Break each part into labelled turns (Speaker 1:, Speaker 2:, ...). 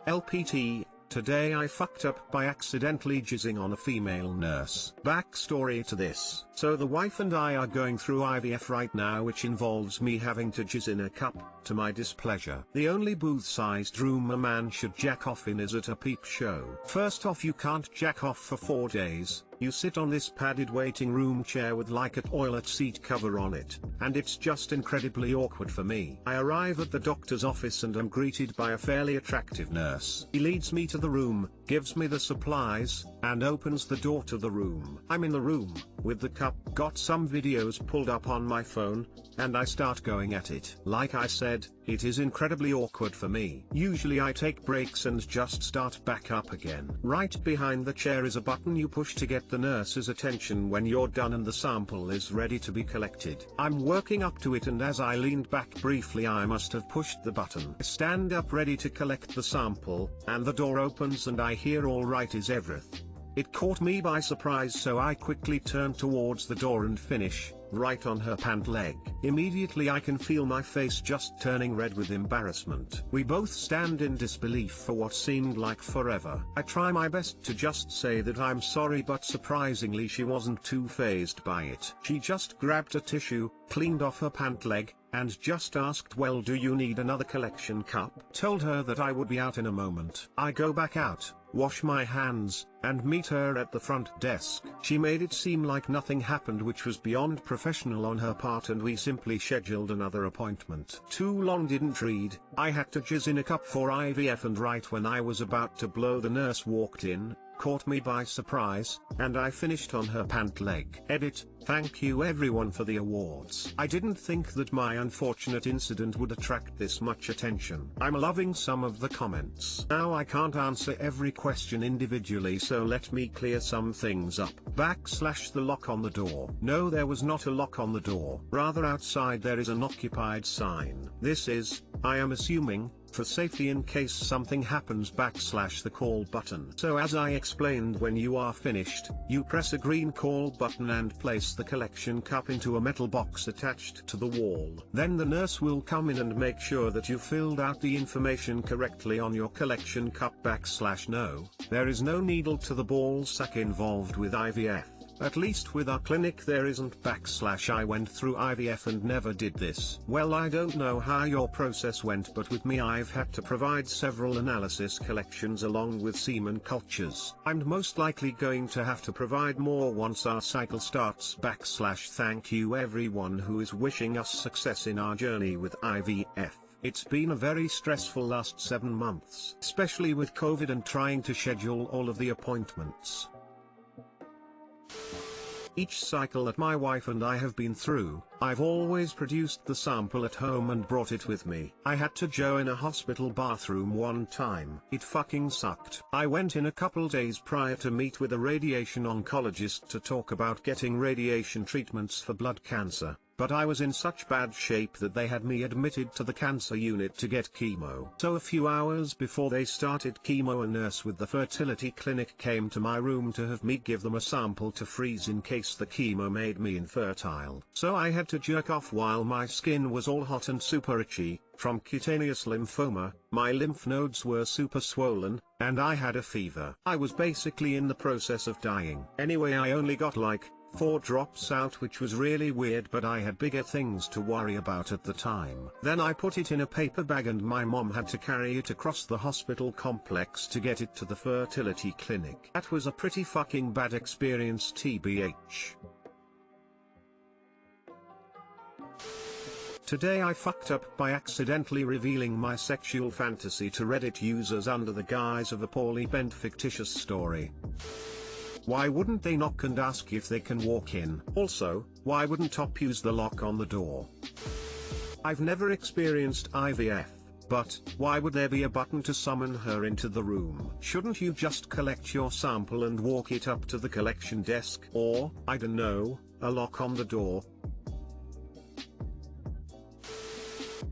Speaker 1: LPT, today I fucked up by accidentally jizzing on a female nurse. Backstory to this. So the wife and I are going through IVF right now, which involves me having to jizz in a cup, to my displeasure. The only booth-sized room a man should jack off in is at a peep show. First off, you can't jack off for 4 days. You sit on this padded waiting room chair with like a toilet seat cover on it, and it's just incredibly awkward for me. I arrive at the doctor's office and am greeted by a fairly attractive nurse. He leads me to the room, gives me the supplies, and opens the door to the room. I'm in the room, with the cup, got some videos pulled up on my phone, and I start going at it. Like I said, it is incredibly awkward for me. Usually I take breaks and just start back up again. Right behind the chair is a button you push to get the nurse's attention when you're done and the sample is ready to be collected. I'm working up to it, and as I leaned back briefly I must have pushed the button. I stand up ready to collect the sample, and the door opens and I hear "all right is everything." It caught me by surprise, so I quickly turn towards the door and finish, right on her pant leg. Immediately I can feel my face just turning red with embarrassment. We both stand in disbelief for what seemed like forever. I try my best to just say that I'm sorry, but surprisingly she wasn't too fazed by it. She just grabbed a tissue, cleaned off her pant leg, and just asked, "Well, do you need another collection cup?" Told her that I would be out in a moment. I go back out, wash my hands, and meet her at the front desk. She made it seem like nothing happened, which was beyond professional on her part, and we simply scheduled another appointment. Too long didn't read. I had to jizz in a cup for IVF, and right when I was about to blow, the nurse walked in, caught me by surprise, and I finished on her pant leg. Edit, thank you everyone for the awards. I didn't think that my unfortunate incident would attract this much attention. I'm loving some of the comments. Now I can't answer every question individually, so let me clear some things up. / the lock on the door. No, there was not a lock on the door. Rather, outside there is an occupied sign. This is, I am assuming, for safety in case something happens / the call button. So as I explained, when you are finished, you press a green call button and place the collection cup into a metal box attached to the wall. Then the nurse will come in and make sure that you filled out the information correctly on your collection cup / no, there is no needle to the ball sack involved with IVF. At least with our clinic there isn't / I went through IVF and never did this. Well, I don't know how your process went, but with me I've had to provide several analysis collections along with semen cultures. I'm most likely going to have to provide more once our cycle starts / thank you everyone who is wishing us success in our journey with IVF. It's been a very stressful last 7 months, especially with COVID and trying to schedule all of the appointments. Each cycle that my wife and I have been through, I've always produced the sample at home and brought it with me. I had to go in a hospital bathroom one time. It fucking sucked. I went in a couple days prior to meet with a radiation oncologist to talk about getting radiation treatments for blood cancer. But I was in such bad shape that they had me admitted to the cancer unit to get chemo. So a few hours before they started chemo, a nurse with the fertility clinic came to my room to have me give them a sample to freeze in case the chemo made me infertile. So I had to jerk off while my skin was all hot and super itchy, from cutaneous lymphoma, my lymph nodes were super swollen, and I had a fever. I was basically in the process of dying. Anyway, I only got like 4 drops out, which was really weird, but I had bigger things to worry about at the time. Then I put it in a paper bag and my mom had to carry it across the hospital complex to get it to the fertility clinic. That was a pretty fucking bad experience, TBH. Today I fucked up by accidentally revealing my sexual fantasy to Reddit users under the guise of a poorly bent fictitious story. Why wouldn't they knock and ask if they can walk in? Also, why wouldn't Top use the lock on the door? I've never experienced IVF, but why would there be a button to summon her into the room? Shouldn't you just collect your sample and walk it up to the collection desk? Or, I don't know, a lock on the door?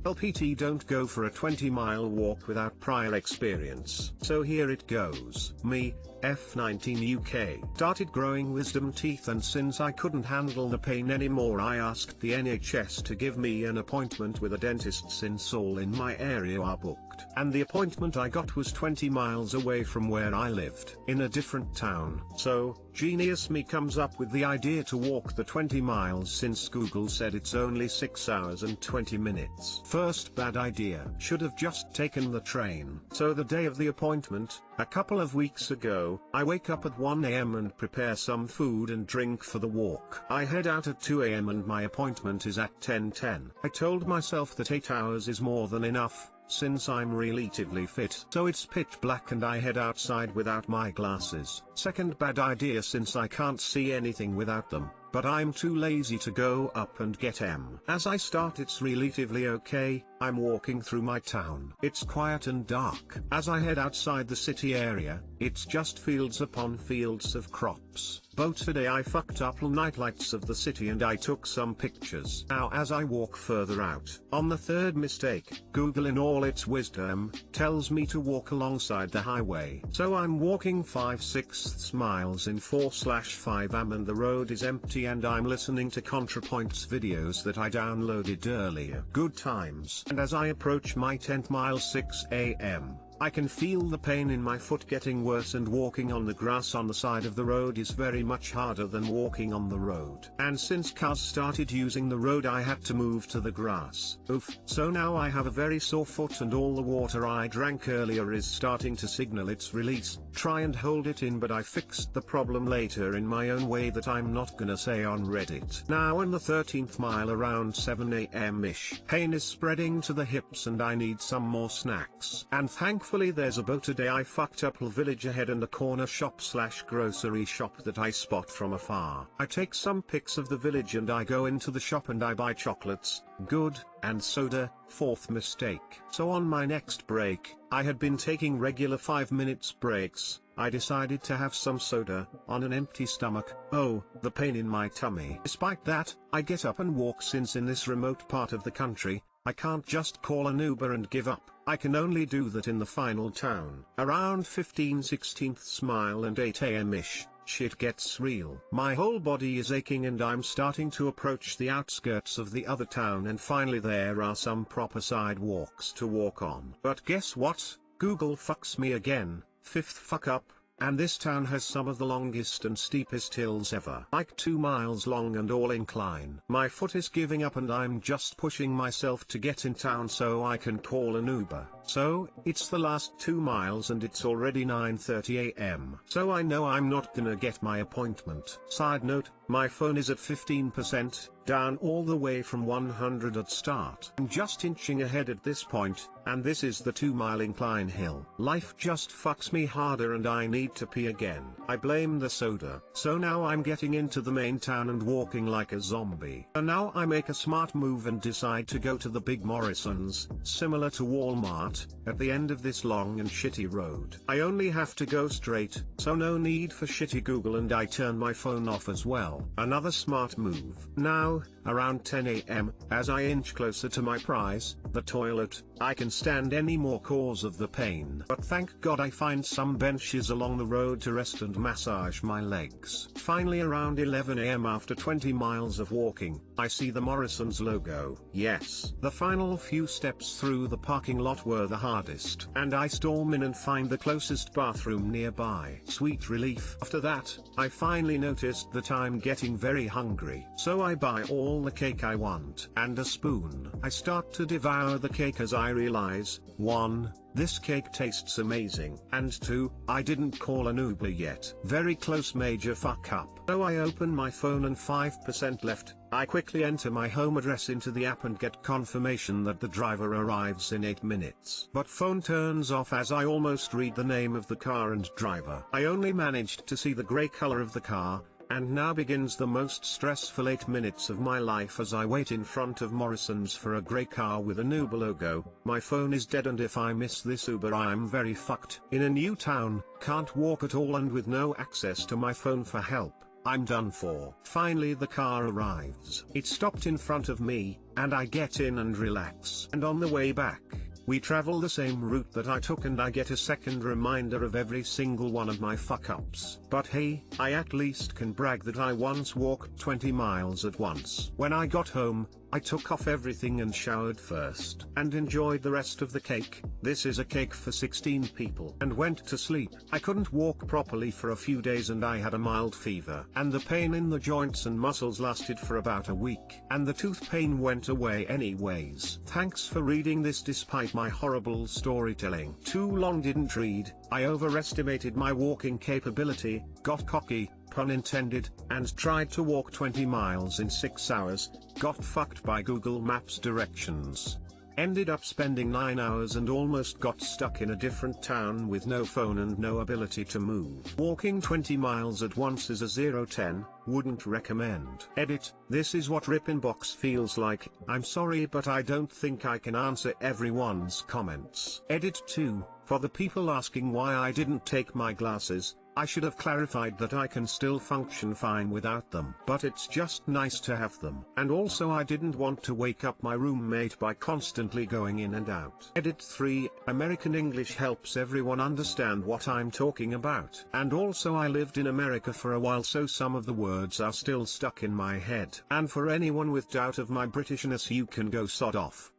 Speaker 1: LPT don't go for a 20-mile walk without prior experience. So here it goes. Me, F19 UK. Started growing wisdom teeth, and since I couldn't handle the pain anymore, I asked the NHS to give me an appointment with a dentist since all in my area are booked. arrived. And the appointment I got was 20 miles away from where I lived, in a different town. So, genius me comes up with the idea to walk the 20 miles since Google said it's only 6 hours and 20 minutes. First bad idea. Should have just taken the train. So the day of the appointment, a couple of weeks ago, I wake up at 1 AM and prepare some food and drink for the walk. I head out at 2 AM and my appointment is at 10:10. I told myself that 8 hours is more than enough, since I'm relatively fit. So it's pitch black and I head outside without my glasses. Second bad idea since I can't see anything without them, but I'm too lazy to go up and get them. As I start it's relatively okay, I'm walking through my town. It's quiet and dark. As I head outside the city area, it's just fields upon fields of crops. But today I fucked up all night lights of the city and I took some pictures. Now as I walk further out, on the third mistake, Google in all its wisdom, tells me to walk alongside the highway. So I'm walking 5/6 miles in 4/5 am and the road is empty and I'm listening to ContraPoint's videos that I downloaded earlier. Good times. And as I approach my 10th mile 6 AM, I can feel the pain in my foot getting worse and walking on the grass on the side of the road is very much harder than walking on the road. And since cars started using the road I had to move to the grass. Oof. So now I have a very sore foot and all the water I drank earlier is starting to signal its release. Try and hold it in, but I fixed the problem later in my own way that I'm not gonna say on Reddit. Now in the 13th mile around 7 AM-ish. Pain is spreading to the hips and I need some more snacks. And thankfully there's a boat today. I fucked up a village ahead and a corner shop/grocery shop that I spot from afar. I take some pics of the village and I go into the shop and I buy chocolates, good, and soda. Fourth mistake. So on my next break, I had been taking regular 5 minutes breaks. I decided to have some soda, on an empty stomach. Oh, the pain in my tummy. Despite that, I get up and walk since in this remote part of the country, I can't just call an Uber and give up. I can only do that in the final town. Around 15/16 mile and 8 AM-ish, shit gets real. My whole body is aching and I'm starting to approach the outskirts of the other town and finally there are some proper sidewalks to walk on. But guess what? Google fucks me again. Fifth fuck up. And this town has some of the longest and steepest hills ever. Like 2 miles long and all incline. My foot is giving up and I'm just pushing myself to get in town so I can call an Uber. So, it's the last 2 miles and it's already 9:30 AM. So I know I'm not gonna get my appointment. Side note, my phone is at 15%, down all the way from 100 at start. I'm just inching ahead at this point, and this is the 2-mile incline hill. Life just fucks me harder and I need to pee again. I blame the soda. So now I'm getting into the main town and walking like a zombie. And now I make a smart move and decide to go to the big Morrison's, similar to Walmart, at the end of this long and shitty road. I only have to go straight, so no need for shitty Google and I turn my phone off as well. Another smart move. Now, around 10 AM, as I inch closer to my prize, the toilet, I can stand any more cause of the pain. But thank God I find some benches along the road to rest and massage my legs. Finally around 11 AM after 20 miles of walking, I see the Morrison's logo. Yes. The final few steps through the parking lot were the hardest. And I storm in and find the closest bathroom nearby. Sweet relief. After that, I finally noticed that I'm getting very hungry. So I buy all the cake I want. And a spoon. I start to devour the cake as I realize, 1, this cake tastes amazing. And 2, I didn't call an Uber yet. Very close major fuck up. So I open my phone and 5% left. I quickly enter my home address into the app and get confirmation that the driver arrives in 8 minutes. But phone turns off as I almost read the name of the car and driver. I only managed to see the grey color of the car. And now begins the most stressful 8 minutes of my life as I wait in front of Morrison's for a grey car with an Uber logo. My phone is dead and if I miss this Uber I'm very fucked. In a new town, can't walk at all and with no access to my phone for help, I'm done for. Finally the car arrives. It stopped in front of me, and I get in and relax. And on the way back, we travel the same route that I took and I get a second reminder of every single one of my fuck-ups. But hey, I at least can brag that I once walked 20 miles at once. When I got home, I took off everything and showered first and enjoyed the rest of the cake. This is a cake for 16 people. And went to sleep. I couldn't walk properly for a few days and I had a mild fever. And the pain in the joints and muscles lasted for about a week. And the tooth pain went away anyways. Thanks for reading this despite my horrible storytelling. Too long didn't read. I overestimated my walking capability, got cocky, pun intended, and tried to walk 20 miles in 6 hours, got fucked by Google Maps directions. Ended up spending 9 hours and almost got stuck in a different town with no phone and no ability to move. Walking 20 miles at once is a 0-10, wouldn't recommend. Edit, this is what Ripinbox feels like. I'm sorry but I don't think I can answer everyone's comments. Edit 2, for the people asking why I didn't take my glasses, I should have clarified that I can still function fine without them. But it's just nice to have them. And also I didn't want to wake up my roommate by constantly going in and out. Edit 3, American English helps everyone understand what I'm talking about. And also I lived in America for a while so some of the words are still stuck in my head. And for anyone with doubt of my Britishness you can go sod off.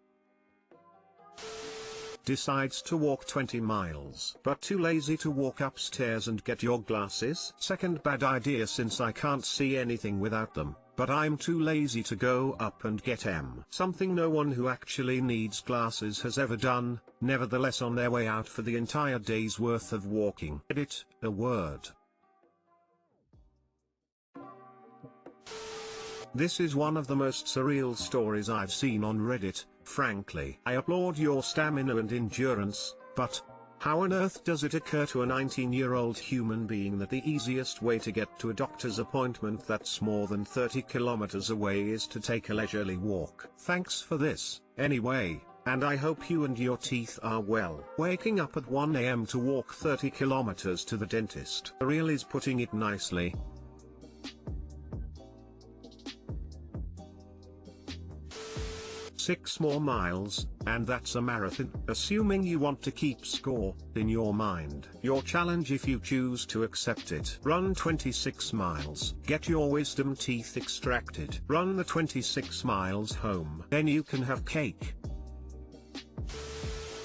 Speaker 1: Decides to walk 20 miles. But too lazy to walk upstairs and get your glasses? Second bad idea since I can't see anything without them, but I'm too lazy to go up and get them. Something no one who actually needs glasses has ever done, nevertheless on their way out for the entire day's worth of walking. Edit, a word. This is one of the most surreal stories I've seen on Reddit. Frankly, I applaud your stamina and endurance, but how on earth does it occur to a 19-year-old human being that the easiest way to get to a doctor's appointment that's more than 30 kilometers away is to take a leisurely walk? Thanks for this, anyway, and I hope you and your teeth are well. Waking up at 1 AM to walk 30 kilometers to the dentist. Real is putting it nicely. Six more miles, and that's a marathon. Assuming you want to keep score, in your mind. Your challenge if you choose to accept it. Run 26 miles. Get your wisdom teeth extracted. Run the 26 miles home. Then you can have cake.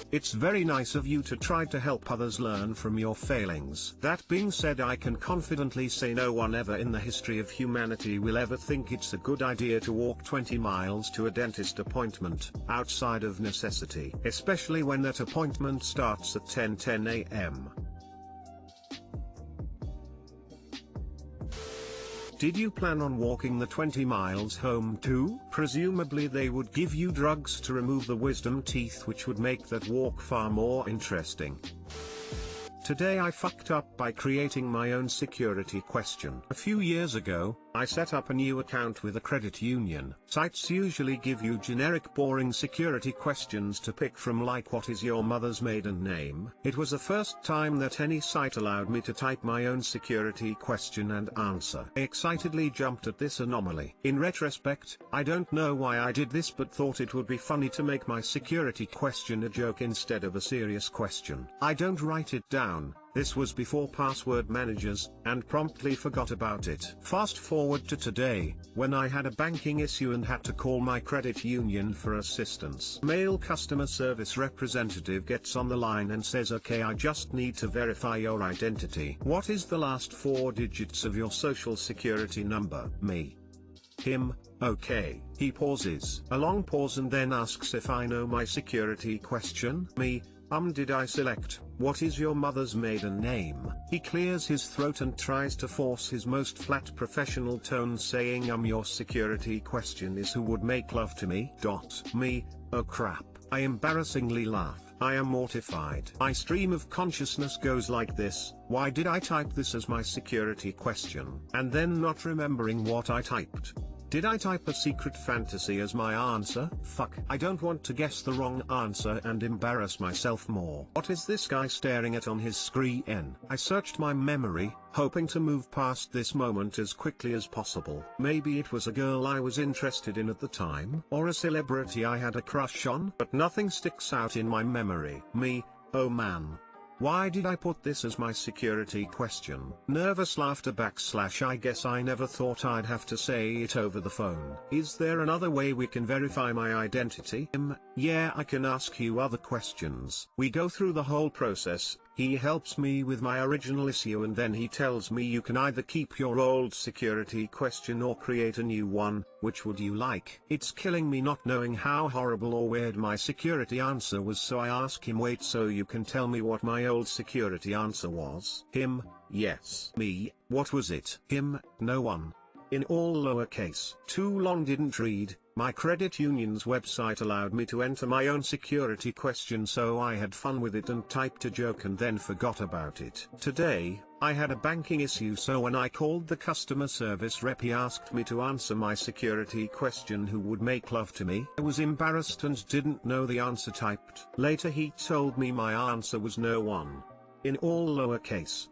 Speaker 1: It's very nice of you to try to help others learn from your failings. That being said, I can confidently say no one ever in the history of humanity will ever think it's a good idea to walk 20 miles to a dentist appointment, outside of necessity. Especially when that appointment starts at 10:10 AM. Did you plan on walking the 20 miles home too? Presumably they would give you drugs to remove the wisdom teeth, which would make that walk far more interesting. Today I fucked up by creating my own security question. A few years ago, I set up a new account with a credit union. Sites usually give you generic boring security questions to pick from, like what is your mother's maiden name? It was the first time that any site allowed me to type my own security question and answer. I excitedly jumped at this anomaly. In retrospect, I don't know why I did this, but thought it would be funny to make my security question a joke instead of a serious question. I don't write it down. This was before password managers, and promptly forgot about it. Fast forward to today, when I had a banking issue and had to call my credit union for assistance. Male customer service representative gets on the line and says, "Okay, I just need to verify your identity. What is the last 4 digits of your social security number?" Me. Him. "Okay." He pauses. A long pause and then asks if I know my security question. Me. Did I select, "What is your mother's maiden name?" He clears his throat and tries to force his most flat professional tone, saying, Your security question is who would make love to me?" Me. "Oh crap." I embarrassingly laugh. I am mortified. My stream of consciousness goes like this: why did I type this as my security question? And then not remembering what I typed. Did I type a secret fantasy as my answer? Fuck. I don't want to guess the wrong answer and embarrass myself more. What is this guy staring at on his screen? I searched my memory, hoping to move past this moment as quickly as possible. Maybe it was a girl I was interested in at the time, or a celebrity I had a crush on, but nothing sticks out in my memory. Me. Oh man. Why did I put this as my security question? Nervous laughter / I guess I never thought I'd have to say it over the phone. Is there another way we can verify my identity? Yeah, I can ask you other questions. We go through the whole process. He helps me with my original issue and then he tells me you can either keep your old security question or create a new one. Which would you like? It's killing me not knowing how horrible or weird my security answer was, so I ask him, wait, so you can tell me what my old security answer was? Him, yes. Me, what was it? Him, no one. In all lowercase. Too long, didn't read. My credit union's website allowed me to enter my own security question, so I had fun with it and typed a joke and then forgot about it. Today, I had a banking issue, so when I called the customer service rep, he asked me to answer my security question, who would make love to me. I was embarrassed and didn't know the answer typed. Later he told me my answer was no one. In all lowercase.